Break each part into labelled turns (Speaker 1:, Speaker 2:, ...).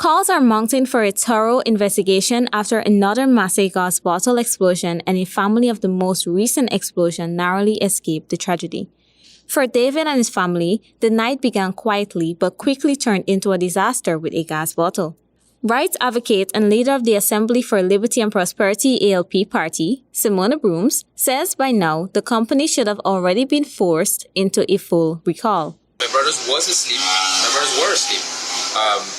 Speaker 1: Calls are mounting for a thorough investigation after another Massy Gas bottle explosion and a family of the most recent explosion narrowly escaped the tragedy. For David and his family, the night began quietly but quickly turned into a disaster with a gas bottle. Rights advocate and leader of the Assembly for Liberty and Prosperity ALP party, Simona Broomes, says by now the company should have already been forced into a full recall.
Speaker 2: My brothers were asleep.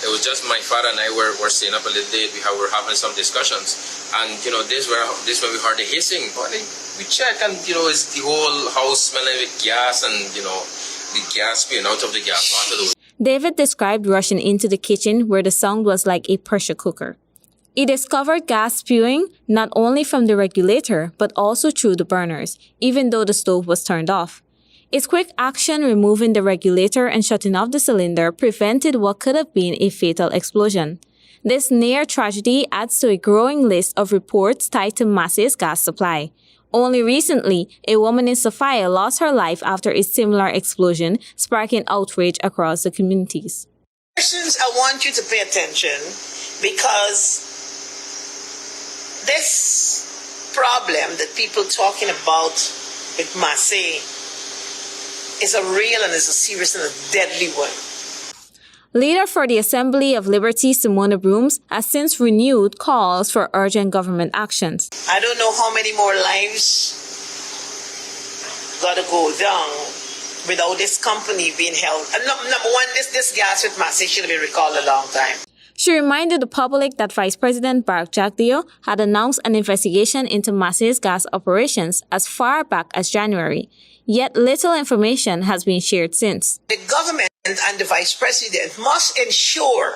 Speaker 2: It was just my father and I were staying up a little late. We were having some discussions, and this when we heard the hissing. We check, and it's the whole house smelling with gas, and the gas spewing out of the gas bottle.
Speaker 1: David described rushing into the kitchen where the sound was like a pressure cooker. He discovered gas spewing not only from the regulator but also through the burners, even though the stove was turned off. Its quick action removing the regulator and shutting off the cylinder prevented what could have been a fatal explosion. This near tragedy adds to a growing list of reports tied to Massy's gas supply. Only recently, a woman in Sophia lost her life after a similar explosion, sparking outrage across the communities.
Speaker 3: Questions, I want you to pay attention because this problem that people talking about with Massy is a real and is a serious and a deadly one.
Speaker 1: Leader for the Assembly of Liberty, Simona Broomes, has since renewed calls for urgent government actions.
Speaker 3: I don't know how many more lives gotta go down without this company being held. And number one, this gas with Massy should have been recalled a long time.
Speaker 1: She reminded the public that Vice President Jayda had announced an investigation into Massy's gas operations as far back as January. Yet little information has been shared since.
Speaker 3: The government and the Vice President must ensure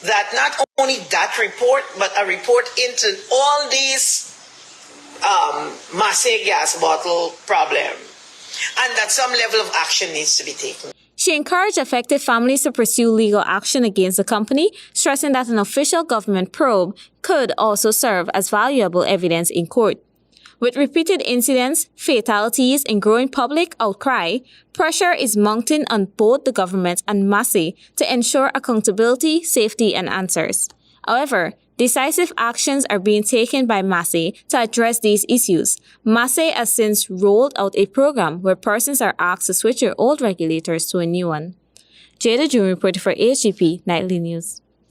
Speaker 3: that not only that report, but a report into all these Massy gas bottle problem, and that some level of action needs to be taken.
Speaker 1: She encouraged affected families to pursue legal action against the company, stressing that an official government probe could also serve as valuable evidence in court. With repeated incidents, fatalities, and growing public outcry, pressure is mounting on both the government and Massy to ensure accountability, safety, and answers. However, decisive actions are being taken by Massy to address these issues. Massy has since rolled out a program where persons are asked to switch their old regulators to a new one. Jayda, Jeune reported for HGP Nightly News.